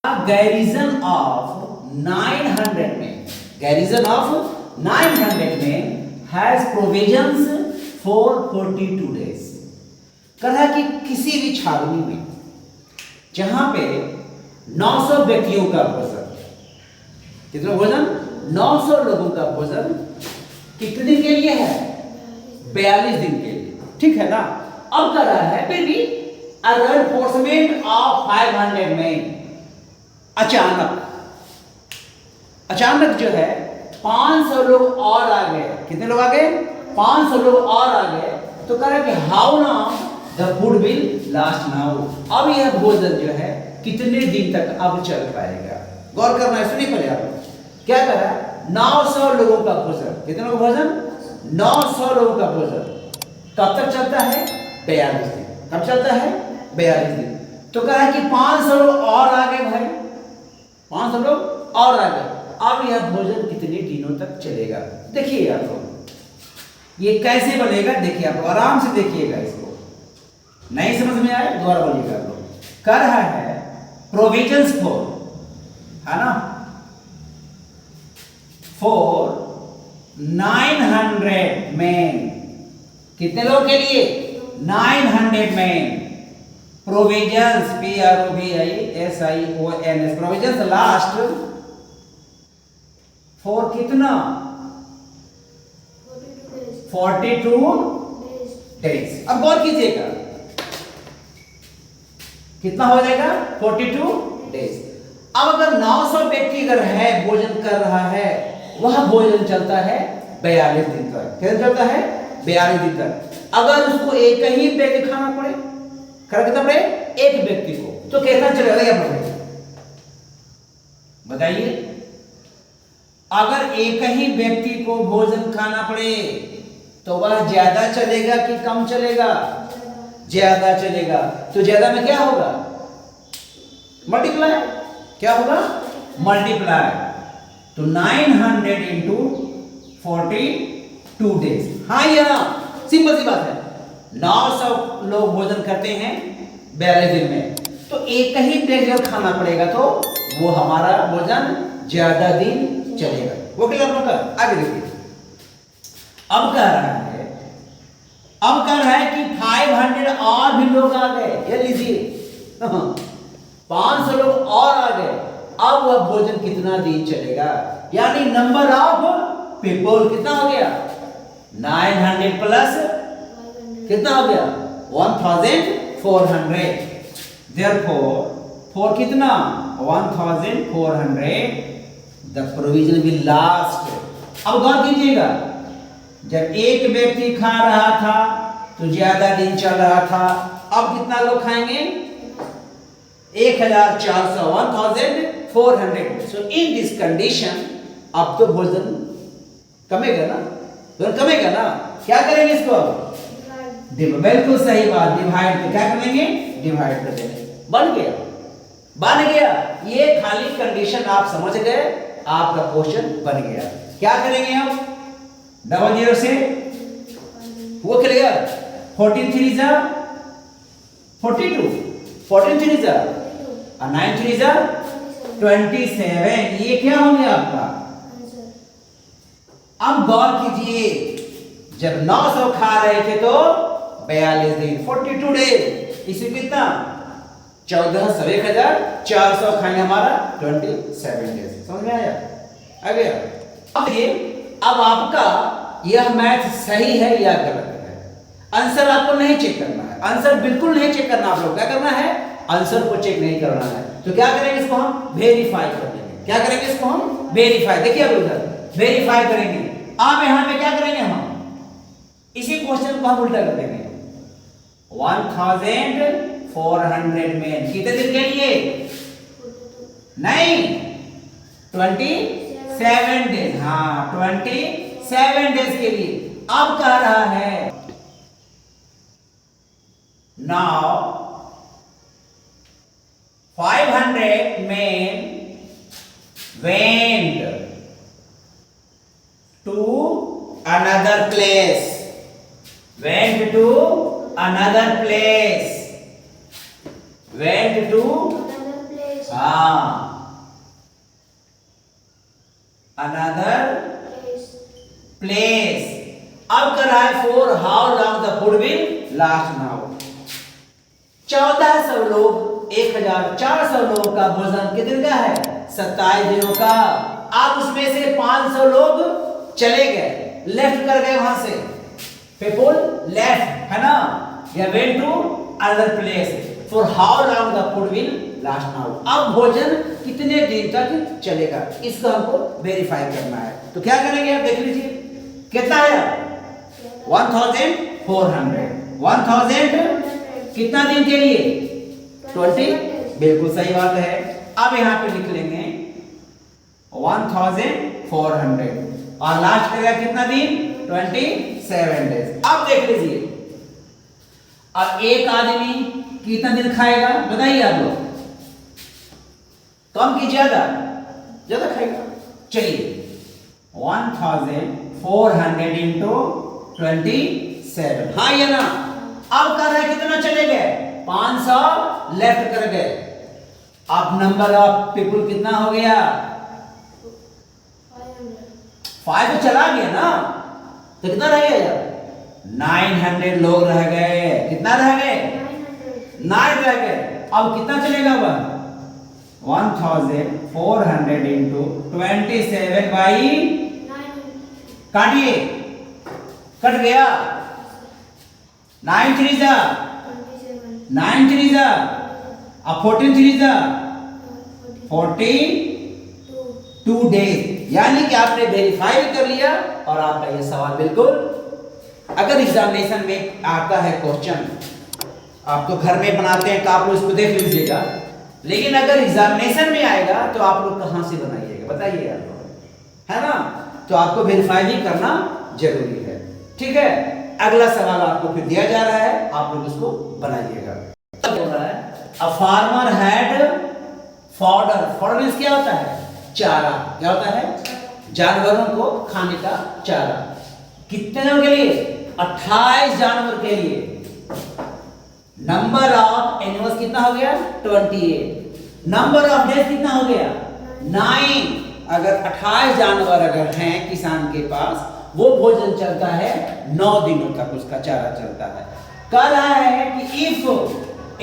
garrison of 900 men, garrison of 900 men has provisions for 42 days. कहा कि किसी भी छावनी में जहां पे 900 व्यक्तियों का भोजन, कितना भोजन, 900 लोगों का भोजन कितने दिन के लिए है, 42 दिन के लिए, ठीक है ना। अब कर रहा है फिर भी reinforcement of 500 men, अचानक जो है 500 लोग और आ गए। कितने लोग आ गए, 500 लोग और आ गए। तो कह रहा है कि how long the food will last now, अब यह भोजन जो है कितने दिन तक अब चल पाएगा। गौर करना है, सुनिए पहले आप क्या कर रहा है। 900 लोगों का भोजन, कितने लोगों का भोजन, 900 लोगों का भोजन कब तक चलता है, 42 दिन। कब चलता है, 42 दिन। तो कह रहा है कि 500 लोग और आ गए भाई, 500 लोग और आ गए। अब यह भोजन कितने दिनों तक चलेगा। देखिए आप लोग ये कैसे बनेगा, देखिए आप लोग आराम से देखिएगा। इसको नहीं समझ में आए दोबारा बोलिएगा आप लोग। कर रहा है प्रोविजंस फॉर, है ना, फॉर 900 मैन, कितने लोगों के लिए, 900 man. Provisions PROVISIONS, provisions last for कितना, 42 डेज। अब गौर कीजिएगा कितना हो जाएगा, 42 डेज। अब अगर 900 व्यक्ति अगर है भोजन कर रहा है, वह भोजन चलता है 42 दिन तक। कितना चलता है, 42 दिन तक। अगर उसको एक ही व्यक्ति खाना पड़े, कितना पड़े, एक व्यक्ति को, तो कितना चलेगा, क्या पड़ेगा बताइए। अगर एक ही व्यक्ति को भोजन खाना पड़े तो वह ज्यादा चलेगा कि कम चलेगा, ज्यादा चलेगा। तो ज्यादा में क्या होगा, मल्टीप्लाई, क्या होगा, मल्टीप्लाई। तो 900 इंटू 42 डेज। हाँ या ना, सिंपल सी बात है। 900 लोग भोजन करते हैं 42 दिन में, तो एक ही व्यक्ति खाना पड़ेगा तो वो हमारा भोजन ज्यादा दिन चलेगा। वो क्लियर आप लोग का। आगे देखिए, अब कह रहा है, अब कह रहा है कि 500 और भी लोग आ गए। ये लीजिए 500 लोग और आ गए। अब वह भोजन कितना दिन चलेगा, यानी नंबर ऑफ पीपल कितना हो गया, 900 प्लस कितना हो गया, 1400। Therefore, for कितना, 1400, the provision will last। अब गौर कीजिएगा, जब एक व्यक्ति खा रहा था तो ज्यादा दिन चल रहा था। अब कितना लोग खाएंगे, 1400, 1400। So in this condition, अब तो भोजन कमेगा ना, तो कमेगा ना। क्या करेंगे इसको, बिल्कुल सही बात, डिवाइड। क्या करेंगे, डिवाइड कर देंगे। बन गया, बन गया। ये खाली कंडीशन आप समझ गए, आपका क्वेश्चन बन गया। क्या करेंगे अब, 00 से वो क्लियर, 14 3 जा 42, 14 3 जा 9 3 जा 27। ये क्या हो गया आपका। अब गौर कीजिए, जब 900 खा रहे थे तो 42 दिन, 42 डेज। इसी कितना, 1400 1400 खाने हमारा 27 डेज। समझ में आया, आ गया। अब ये, अब आपका यह मैथ सही है या गलत है, आंसर आपको नहीं चेक करना है। आंसर बिल्कुल नहीं चेक करना, आप लोग क्या करना है, आंसर को चेक नहीं करना है। तो क्या करेंगे, इसको हम वेरीफाई कर देंगे। क्या करेंगे, इसको हम वेरीफाई। देखिए अब उधर वेरीफाई करेंगे। आप यहां पे क्या करेंगे, हम इसी क्वेश्चन को हम उल्टा कर देंगे। 1400 में कितने दिन के लिए, नहीं 27 डेज। हाँ 27 डेज के लिए। अब कह रहा है, now 500 men went to another place, went to another place, went to हाँ, अनदर प्लेस। अब कर रहा है for how long the food will last now. 1400 लोग 1400 लोगों का भोजन कितने दिन का है? 27 दिनों का। अब उसमें से 500 लोग चले गए, लेफ्ट कर गए वहां से। पीपल लेफ्ट, है ना, या went to another place for how long the food will last now. अब भोजन कितने दिन तक चलेगा, इसको हमको वेरीफाई करना है। तो क्या करेंगे आप देख लीजिए, कितना है? 1400। 1000 कितना दिन के लिए? 20। बिल्कुल सही बात है। अब यहां पे लिख लेंगे 1400 और लास्ट करेगा कितना दिन? 27 डेज। अब देख लीजिए, अब एक आदमी कितना दिन खाएगा बताइए आप लोग? कम की ज्यादा? ज्यादा खाएगा। चलिए 1400 इंटू 27, हाँ या ना? अब कर रहे कितना चले गए? 500 लेफ्ट कर गए। अब नंबर ऑफ पीपल कितना हो गया? 5 तो चला गया ना, तो कितना रह गया यार? 900 लोग रह गए। कितना रह गए? 9 रह गए। अब कितना चलेगा वह? 1400 इंटू 27 बाई, काटिए, कट गया। 9 3 जा 9 3 जा, अब 14 3 जा 42 डेज। यानी कि आपने वेरीफाई कर लिया और आपका ये सवाल बिल्कुल, अगर एग्जामिनेशन में आता है क्वेश्चन, आप तो घर में बनाते हैं तो आप लोग इसको देख लीजिएगा, लेकिन अगर एग्जामिनेशन में आएगा तो आप लोग कहां से बनाइएगा बताइए आप लोग, है ना? तो आपको वेरीफाई भी करना जरूरी है। ठीक है, अगला सवाल आपको फिर दिया जा रहा है, आप लोग उसको बनाइएगा। बोल रहा है a farmer had fodder. Fodder means क्या होता है? चारा। क्या होता है? जानवरों को खाने का चारा। कितने दिनों के लिए? 28 जानवर के लिए। नंबर ऑफ एनिमल्स कितना हो गया? 28। नंबर ऑफ डेज कितना हो गया? 9। अगर 28 जानवर अगर हैं किसान के पास, वो भोजन चलता है 9 दिनों तक, उसका चारा चलता है। कह रहा है कि इफ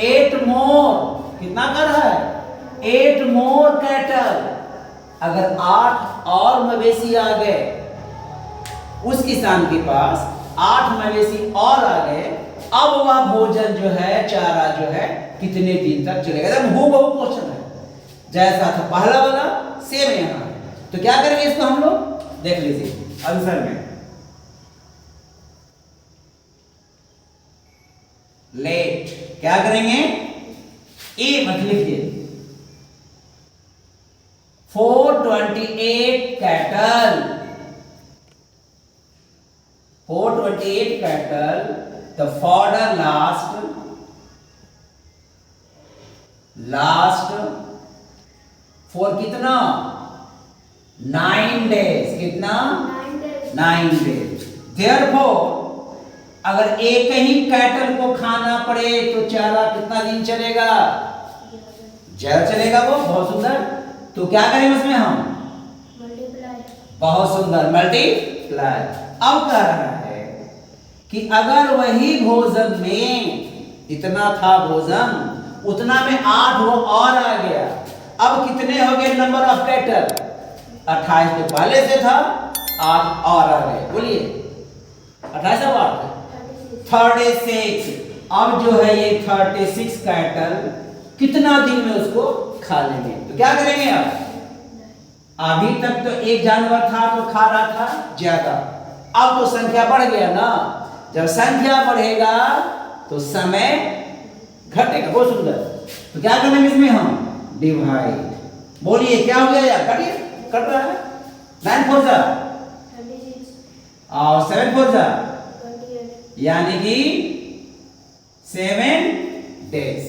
8 मोर, कितना कर रहा है? 8 मोर कैटल, अगर 8 और मवेशी आ गए उस किसान के पास, 8 मवेशी और आ गए, अब वह भोजन जो है, चारा जो है, कितने दिन तक चलेगा? एकदम हूबहू क्वेश्चन है, जैसा था पहला वाला सेम यहां है। तो क्या करेंगे इसको हम लोग, देख लीजिए आंसर में। लेट क्या करेंगे? ए मत लिखिए। 428 cattle, 428 cattle, the fodder last for कितना? 9 days। कितना? 9 days। Therefore अगर एक ही कैटल को खाना पड़े तो चारा कितना दिन चलेगा? ज्यादा चलेगा। वो बहुत सुंदर। तो क्या करेंगे उसमें हम? मल्टीप्लाई। बहुत सुंदर, मल्टीप्लाई। अब कह रहा है कि अगर वही भोजन में इतना था भोजन, उतना में 8 वो और आ गया, अब कितने हो गए नंबर ऑफ कैटल? 28 तो पहले से था, 8 और आ गए। बोलिए 28 और 8 36। अब जो है ये 36 कैटल कितना दिन में उसको खा लेंगे? तो क्या करेंगे आप? अभी तक तो एक जानवर था तो खा रहा था ज्यादा, अब तो संख्या बढ़ गया ना। जब संख्या बढ़ेगा तो समय घटेगा। बहुत सुंदर। तो क्या करेंगे इसमें हम? डिवाइड। बोलिए क्या हो गया यार? कटिए, कट रहा है। 9 4 जा 36 और 7 4 जा 28, यानी कि 7 डेज।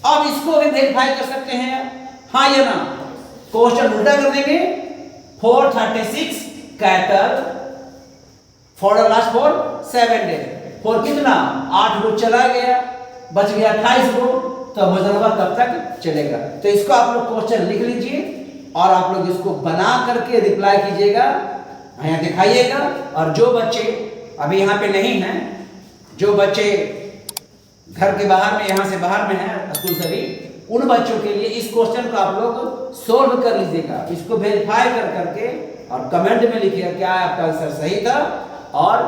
अब इसको भी वेरीफाई कर सकते हैं, हाँ या ना? क्वेश्चन उल्टा कर देंगे। 436 cattle for the last for 7 days. For कितना? 8 को चला गया, बच गया 28 को। तो मुजरबा कब तक चलेगा। तो इसको आप लोग क्वेश्चन लिख लीजिए और आप लोग इसको बना करके रिप्लाई कीजिएगा, यहाँ दिखाइएगा। और जो बच्चे अभी यहाँ पे नहीं हैं, जो बच्चे घर के बाहर में, यहाँ से बाहर में हैं स्कूल से भी, उन बच्चों के लिए इस क्वेश्चन को आप लोग सोल्व कर लीजिएगा। इसको वेरीफाई कर करके और कमेंट में लिखिएगा क्या आपका आंसर सही था। और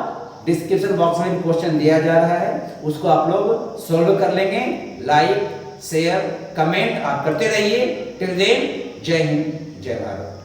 डिस्क्रिप्शन बॉक्स में भी क्वेश्चन दिया जा रहा है, उसको आप लोग सोल्व कर लेंगे। लाइक शेयर कमेंट आप करते रहिए। टिल देन जय हिंद जय भारत।